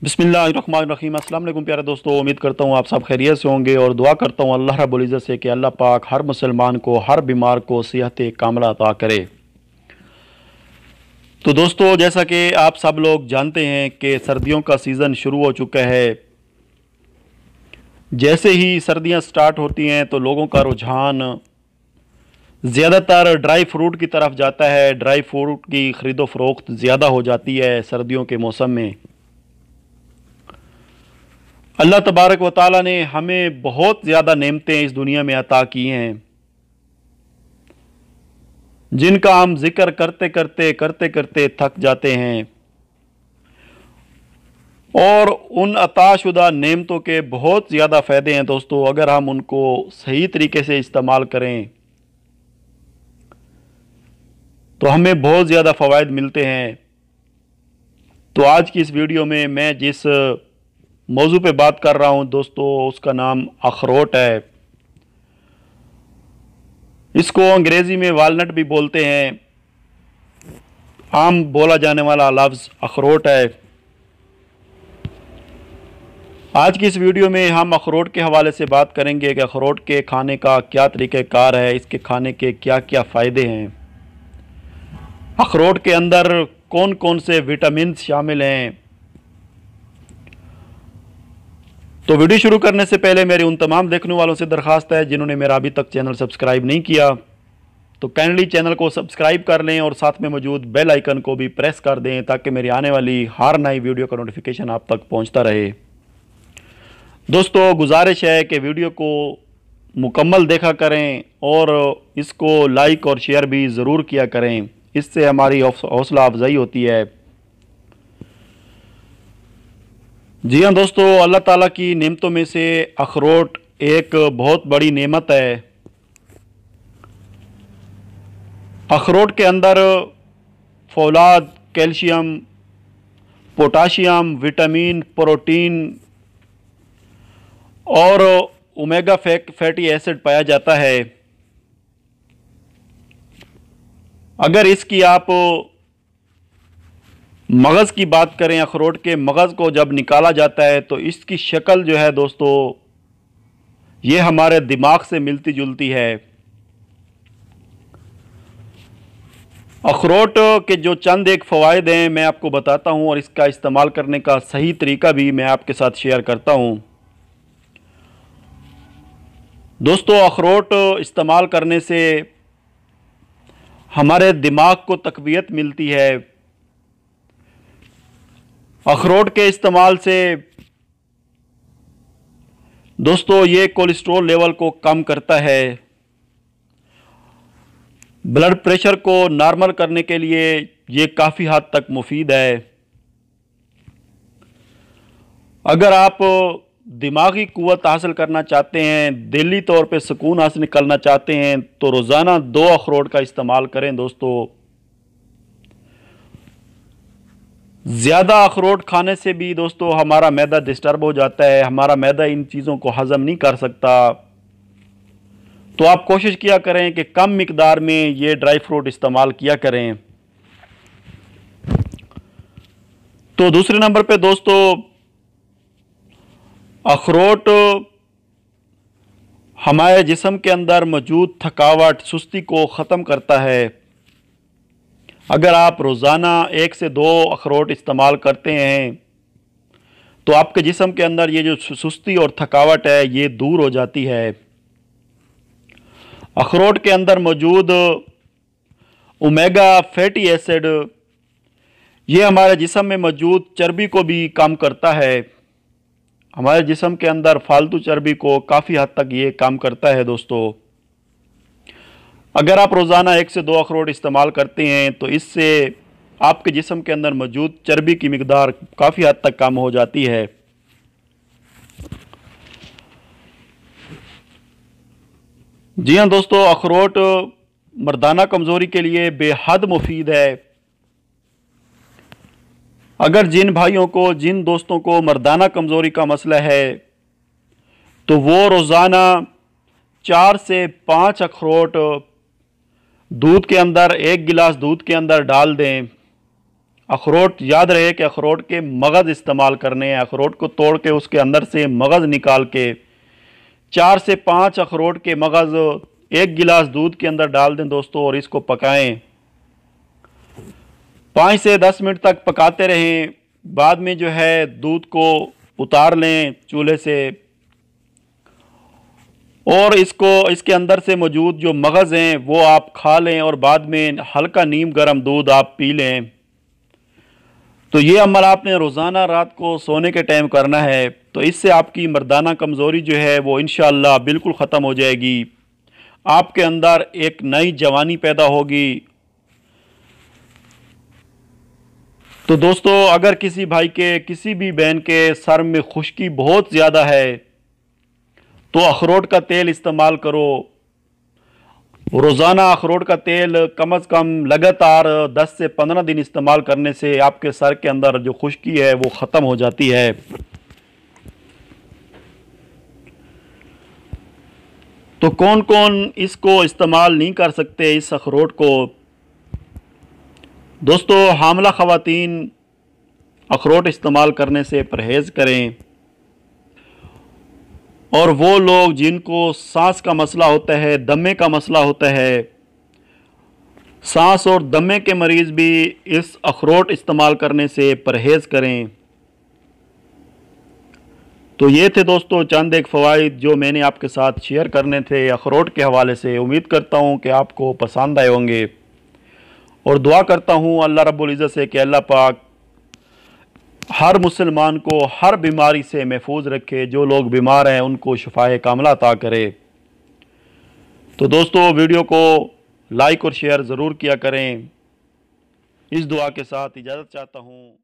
बिस्मिल्लाहिर्रहमानिर्रहीम। अस्सलाम वालेकुम प्यारे दोस्तों, उम्मीद करता हूँ आप सब खैरियत से होंगे और दुआ करता हूँ अल्लाह रब्बुल इज़्ज़त से कि अल्लाह पाक हर मुसलमान को, हर बीमार को सेहत कामिला अता करे। तो दोस्तों, जैसा कि आप सब लोग जानते हैं कि सर्दियों का सीज़न शुरू हो चुका है। जैसे ही सर्दियाँ स्टार्ट होती हैं तो लोगों का रुझान ज़्यादातर ड्राई फ्रूट की तरफ जाता है। ड्राई फ्रूट की ख़रीदो फ़रोख्त ज़्यादा हो जाती है सर्दियों के मौसम में। अल्लाह तबारक व तआला ने हमें बहुत ज़्यादा नेमतें इस दुनिया में अता की हैं, जिनका हम जिक्र करते करते थक जाते हैं। और उन अताशुदा नेमतों के बहुत ज़्यादा फ़ायदे हैं दोस्तों, अगर हम उनको सही तरीके से इस्तेमाल करें तो हमें बहुत ज़्यादा फ़वाइद मिलते हैं। तो आज की इस वीडियो में मैं जिस मौजू पे बात कर रहा हूँ दोस्तों, उसका नाम अखरोट है। इसको अंग्रेज़ी में वालनट भी बोलते हैं। आम बोला जाने वाला लफ्ज़ अखरोट है। आज की इस वीडियो में हम अखरोट के हवाले से बात करेंगे कि अखरोट के खाने का क्या तरीक़ाकार है, इसके खाने के क्या क्या फ़ायदे हैं, अखरोट के अंदर कौन कौन से विटामिन शामिल हैं। तो वीडियो शुरू करने से पहले मेरी उन तमाम देखने वालों से दरख्वास्त है जिन्होंने मेरा अभी तक चैनल सब्सक्राइब नहीं किया, तो काइंडली चैनल को सब्सक्राइब कर लें और साथ में मौजूद बेल आइकन को भी प्रेस कर दें ताकि मेरी आने वाली हर नई वीडियो का नोटिफिकेशन आप तक पहुंचता रहे। दोस्तों, गुजारिश है कि वीडियो को मुकम्मल देखा करें और इसको लाइक और शेयर भी ज़रूर किया करें, इससे हमारी हौसला अफजाई होती है। जी हाँ दोस्तों, अल्लाह ताला की नेमतों में से अखरोट एक बहुत बड़ी नेमत है। अखरोट के अंदर फौलाद, कैल्शियम, पोटाशियम, विटामिन, प्रोटीन और ओमेगा फैटी एसिड पाया जाता है। अगर इसकी आप मगज़ की बात करें, अखरोट के मगज़ को जब निकाला जाता है तो इसकी शक्ल जो है दोस्तों, ये हमारे दिमाग से मिलती जुलती है। अखरोट के जो चंद एक फ़वाइद हैं मैं आपको बताता हूँ और इसका इस्तेमाल करने का सही तरीका भी मैं आपके साथ शेयर करता हूँ। दोस्तों, अखरोट इस्तेमाल करने से हमारे दिमाग को तक़वियत मिलती है। अखरोट के इस्तेमाल से दोस्तों ये कोलेस्ट्रॉल लेवल को कम करता है। ब्लड प्रेशर को नॉर्मल करने के लिए ये काफ़ी हद तक मुफीद है। अगर आप दिमागी क़ुव्वत हासिल करना चाहते हैं, दिली तौर पे सुकून हासिल करना चाहते हैं, तो रोज़ाना 2 अखरोट का इस्तेमाल करें दोस्तों। ज़्यादा अखरोट खाने से भी दोस्तों हमारा मैदा डिस्टर्ब हो जाता है, हमारा मैदा इन चीज़ों को हज़म नहीं कर सकता। तो आप कोशिश किया करें कि कम मिकदार में ये ड्राई फ्रूट इस्तेमाल किया करें। तो दूसरे नंबर पे दोस्तों, अखरोट हमारे जिस्म के अंदर मौजूद थकावट, सुस्ती को ख़त्म करता है। अगर आप रोज़ाना 1 से 2 अखरोट इस्तेमाल करते हैं तो आपके जिस्म के अंदर ये जो सुस्ती और थकावट है ये दूर हो जाती है। अखरोट के अंदर मौजूद ओमेगा फैटी एसिड ये हमारे जिस्म में मौजूद चर्बी को भी कम करता है। हमारे जिस्म के अंदर फालतू चर्बी को काफ़ी हद तक ये कम करता है दोस्तों। अगर आप रोज़ाना 1 से 2 अखरोट इस्तेमाल करते हैं तो इससे आपके जिस्म के अंदर मौजूद चर्बी की मिकदार काफ़ी हद तक कम हो जाती है। जी हाँ दोस्तों, अखरोट मर्दाना कमज़ोरी के लिए बेहद मुफीद है। अगर जिन भाइयों को, जिन दोस्तों को मर्दाना कमज़ोरी का मसला है तो वो रोज़ाना 4 से 5 अखरोट दूध के अंदर, 1 गिलास दूध के अंदर डाल दें अखरोट याद रहे कि अखरोट के मगज़ इस्तेमाल करने हैं। अखरोट को तोड़ के उसके अंदर से मगज़ निकाल के 4 से 5 अखरोट के मगज़ 1 गिलास दूध के अंदर डाल दें दोस्तों, और इसको पकाएं। 5 से 10 मिनट तक पकाते रहें। बाद में जो है दूध को उतार लें चूल्हे से, और इसके अंदर से मौजूद जो मगज़ हैं वो आप खा लें, और बाद में हल्का नीम गर्म दूध आप पी लें। तो ये अमल आपने रोज़ाना रात को सोने के टाइम करना है। तो इससे आपकी मर्दाना कमज़ोरी जो है वो इंशाअल्लाह बिल्कुल ख़त्म हो जाएगी। आपके अंदर एक नई जवानी पैदा होगी। तो दोस्तों, अगर किसी भाई के, किसी भी बहन के सर में खुश्की बहुत ज़्यादा है तो अखरोट का तेल इस्तेमाल करो। रोज़ाना अखरोट का तेल कम अज़ कम लगातार 10 से 15 दिन इस्तेमाल करने से आपके सर के अंदर जो खुश्की है वो ख़त्म हो जाती है। तो कौन कौन इसको इस्तेमाल नहीं कर सकते इस अखरोट को? दोस्तों, हामिला ख़वातीन अखरोट इस्तेमाल करने से परहेज़ करें, और वो लोग जिनको सांस का मसला होता है, दमे का मसला होता है, सांस और दमे के मरीज़ भी इस अखरोट इस्तेमाल करने से परहेज़ करें। तो ये थे दोस्तों चंद एक फ़वाइद जो मैंने आपके साथ शेयर करने थे अखरोट के हवाले से। उम्मीद करता हूँ कि आपको पसंद आए होंगे, और दुआ करता हूँ अल्लाह रब्बुल इज़्ज़त से कि अल्लाह पाक हर मुसलमान को हर बीमारी से महफूज रखे। जो लोग बीमार हैं उनको शिफाए कामिला अता करे। तो दोस्तों, वीडियो को लाइक और शेयर ज़रूर किया करें। इस दुआ के साथ इजाज़त चाहता हूँ।